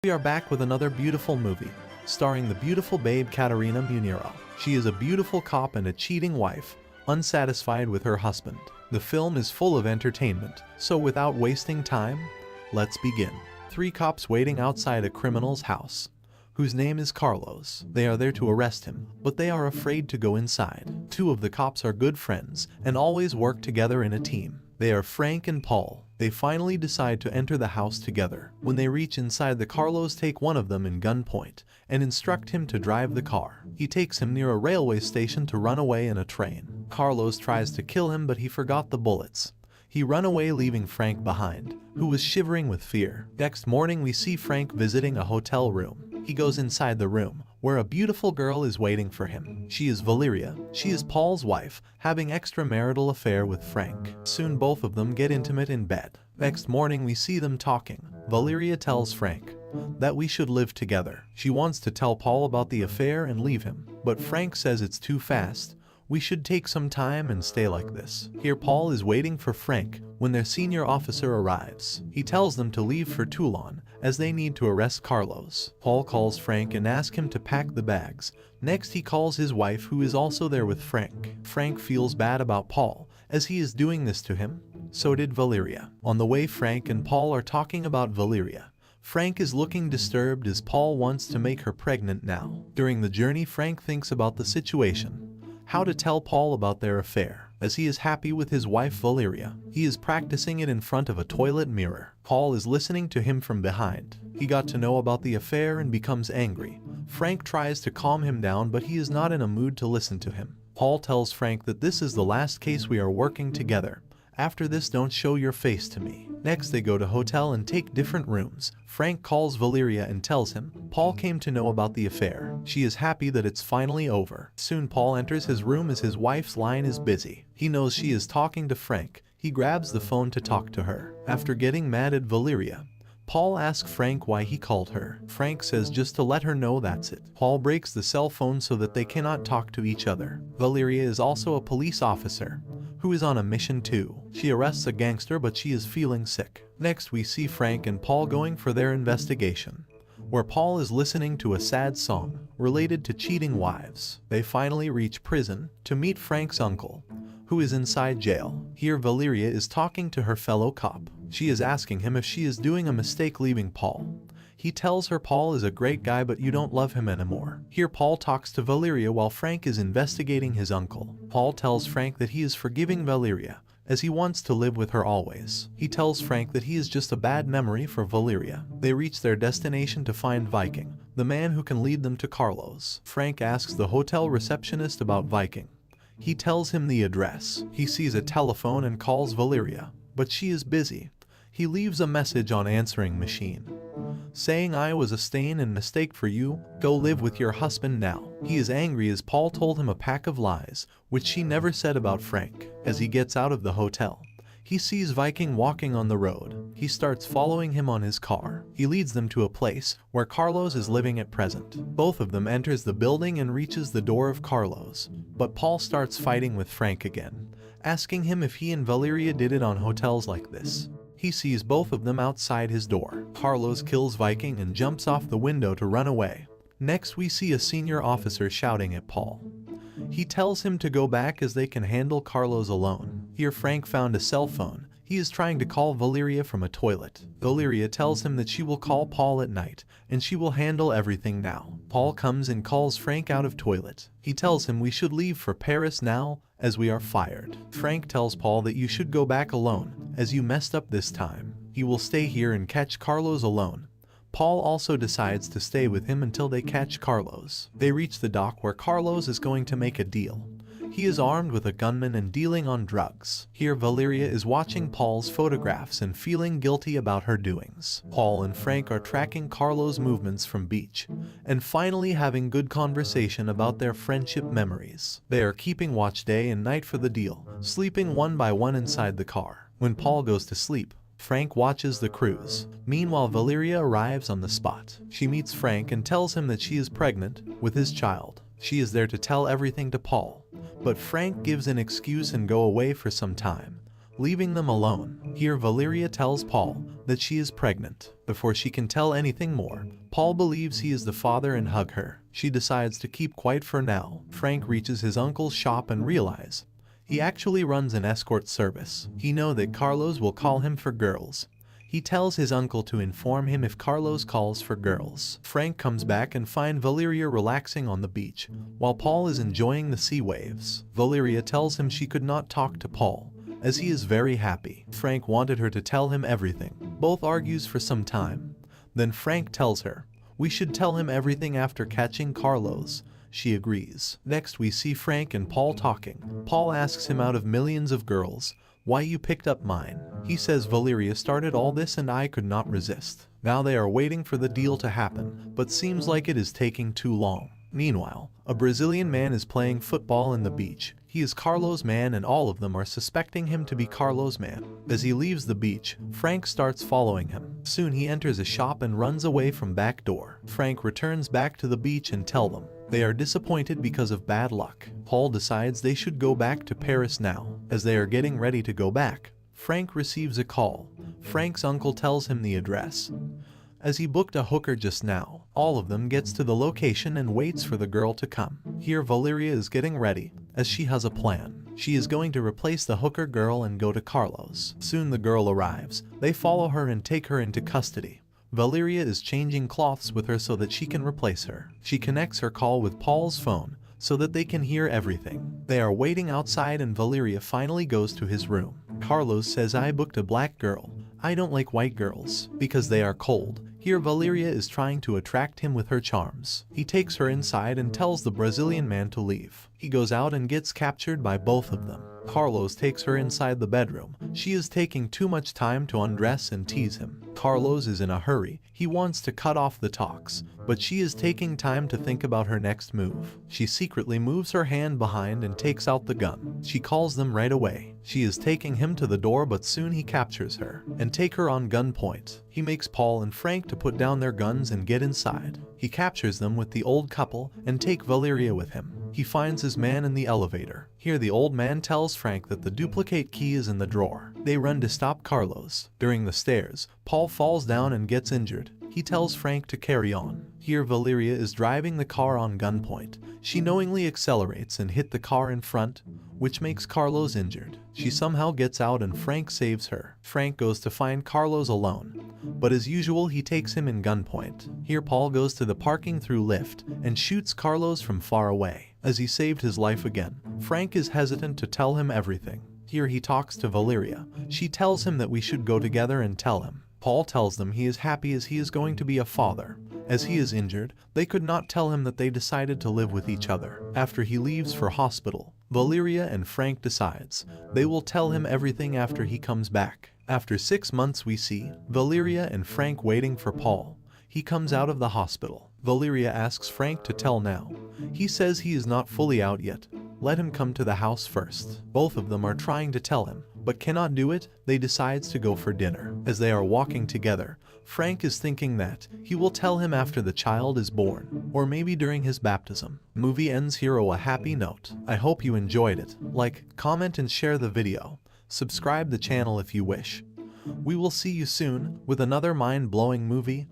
We are back with another beautiful movie, starring the beautiful babe Katerina Muniro. She is a beautiful cop and a cheating wife, unsatisfied with her husband. The film is full of entertainment, so without wasting time, let's begin. Three cops waiting outside a criminal's house, whose name is Carlos. They are there to arrest him, but they are afraid to go inside. Two of the cops are good friends and always work together in a team. They are Frank and Paul. They finally decide to enter the house together. When they reach inside, the Carlos take one of them in gunpoint and instruct him to drive the car. He takes him near a railway station to run away in a train. Carlos tries to kill him, but he forgot the bullets. He run away, leaving Frank behind, who was shivering with fear. Next morning, we see Frank visiting a hotel room. He goes inside the room, where a beautiful girl is waiting for him. She is Valeria. She is Paul's wife, having extramarital affair with Frank. Soon both of them get intimate in bed. Next morning, we see them talking. Valeria tells Frank that we should live together. She wants to tell Paul about the affair and leave him, but Frank says it's too fast. We should take some time and stay like this. Here Paul is waiting for Frank when their senior officer arrives. He tells them to leave for Toulon as they need to arrest Carlos. Paul calls Frank and asks him to pack the bags. Next he calls his wife, who is also there with Frank. Frank feels bad about Paul as he is doing this to him. So did Valeria. On the way, Frank and Paul are talking about Valeria. Frank is looking disturbed as Paul wants to make her pregnant now. During the journey, Frank thinks about the situation, how to tell Paul about their affair, as he is happy with his wife Valeria. He is practicing it in front of a toilet mirror. Paul is listening to him from behind. He got to know about the affair and becomes angry. Frank tries to calm him down, but he is not in a mood to listen to him. Paul tells Frank that this is the last case we are working together. After this, don't show your face to me. Next they go to hotel and take different rooms. Frank calls Valeria and tells him Paul came to know about the affair. She is happy that it's finally over. Soon Paul enters his room as his wife's line is busy. He knows she is talking to Frank. He grabs the phone to talk to her. After getting mad at Valeria, Paul asks Frank why he called her. Frank says just to let her know that's it. Paul breaks the cell phone so that they cannot talk to each other. Valeria is also a police officer who is on a mission too. She arrests a gangster, but she is feeling sick. Next we see Frank and Paul going for their investigation, where Paul is listening to a sad song related to cheating wives. They finally reach prison to meet Frank's uncle, who is inside jail. Here Valeria is talking to her fellow cop. She is asking him if she is doing a mistake leaving Paul. He tells her Paul is a great guy, but you don't love him anymore. Here Paul talks to Valeria while Frank is investigating his uncle. Paul tells Frank that he is forgiving Valeria, as he wants to live with her always. He tells Frank that he is just a bad memory for Valeria. They reach their destination to find Viking, the man who can lead them to Carlos. Frank asks the hotel receptionist about Viking. He tells him the address. He sees a telephone and calls Valeria, but she is busy. He leaves a message on answering machine, saying I was a stain and mistake for you, go live with your husband now. He is angry as Paul told him a pack of lies, which she never said about Frank. As he gets out of the hotel, he sees Viking walking on the road. He starts following him on his car. He leads them to a place where Carlos is living at present. Both of them enters the building and reaches the door of Carlos, but Paul starts fighting with Frank again, asking him if he and Valeria did it on hotels like this. He sees both of them outside his door. Carlos kills Viking and jumps off the window to run away. Next we see a senior officer shouting at Paul. He tells him to go back as they can handle Carlos alone. Here Frank found a cell phone. He is trying to call Valeria from a toilet. Valeria tells him that she will call Paul at night and she will handle everything now. Paul comes and calls Frank out of toilet. He tells him we should leave for Paris now as we are fired. Frank tells Paul that you should go back alone as you messed up this time. He will stay here and catch Carlos alone. Paul also decides to stay with him until they catch Carlos. They reach the dock where Carlos is going to make a deal. He is armed with a gunman and dealing on drugs. Here Valeria is watching Paul's photographs and feeling guilty about her doings. Paul and Frank are tracking Carlos' movements from beach and finally having good conversation about their friendship memories. They are keeping watch day and night for the deal, sleeping one by one inside the car. When Paul goes to sleep, Frank watches the cruise. Meanwhile, Valeria arrives on the spot. She meets Frank and tells him that she is pregnant with his child. She is there to tell everything to Paul, but Frank gives an excuse and go away for some time. leaving them alone. Here Valeria tells Paul that she is pregnant. Before she can tell anything more, Paul believes he is the father and hug her. She decides to keep quiet for now. Frank reaches his uncle's shop and realizes he actually runs an escort service. He knows that Carlos will call him for girls. He tells his uncle to inform him if Carlos calls for girls. Frank comes back and finds Valeria relaxing on the beach, while Paul is enjoying the sea waves. Valeria tells him she could not talk to Paul, as he is very happy. Frank wanted her to tell him everything. Both argues for some time. Then Frank tells her, "We should tell him everything after catching Carlos." She agrees. Next we see Frank and Paul talking. Paul asks him, out of millions of girls, why you picked up mine. He says Valeria started all this and I could not resist. Now they are waiting for the deal to happen, but seems like it is taking too long. Meanwhile, a Brazilian man is playing football in the beach. He is Carlos' man and all of them are suspecting him to be Carlos' man. As he leaves the beach, Frank starts following him. Soon he enters a shop and runs away from back door. Frank returns back to the beach and tells them they are disappointed because of bad luck. Paul decides they should go back to Paris now. As they are getting ready to go back, Frank receives a call. Frank's uncle tells him the address, as he booked a hooker just now. All of them gets to the location and waits for the girl to come. Here Valeria is getting ready, as she has a plan. She is going to replace the hooker girl and go to Carlos. Soon the girl arrives. They follow her and take her into custody. Valeria is changing cloths with her so that she can replace her. She connects her call with Paul's phone so that they can hear everything. They are waiting outside and Valeria finally goes to his room. Carlos says, "I booked a black girl. I don't like white girls because they are cold." Here Valeria is trying to attract him with her charms. He takes her inside and tells the Brazilian man to leave. He goes out and gets captured by both of them. Carlos takes her inside the bedroom. She is taking too much time to undress and tease him. Carlos is in a hurry. He wants to cut off the talks, but she is taking time to think about her next move. She secretly moves her hand behind and takes out the gun. She calls them right away. She is taking him to the door, but soon he captures her and take her on gunpoint. He makes Paul and Frank to put down their guns and get inside. He captures them with the old couple and take Valeria with him. He finds his man in the elevator. Here the old man tells Frank that the duplicate key is in the drawer. They run to stop Carlos. During the stairs, Paul falls down and gets injured. He tells Frank to carry on. Here Valeria is driving the car on gunpoint. She knowingly accelerates and hit the car in front, which makes Carlos injured. She somehow gets out and Frank saves her. Frank goes to find Carlos alone, but as usual he takes him in gunpoint. Here Paul goes to the parking through lift and shoots Carlos from far away. As he saved his life again, Frank is hesitant to tell him everything. Here he talks to Valeria. She tells him that we should go together and tell him. Paul tells them he is happy as he is going to be a father. As he is injured, they could not tell him that they decided to live with each other. After he leaves for hospital, Valeria and Frank decides they will tell him everything after he comes back. After 6 months we see Valeria and Frank waiting for Paul. He comes out of the hospital. Valeria asks Frank to tell now. He says he is not fully out yet. Let him come to the house first. Both of them are trying to tell him, but cannot do it. They decides to go for dinner. As they are walking together, Frank is thinking that he will tell him after the child is born, or maybe during his baptism. Movie ends here on a happy note. I hope you enjoyed it. Like, comment and share the video. Subscribe the channel if you wish. We will see you soon with another mind-blowing movie.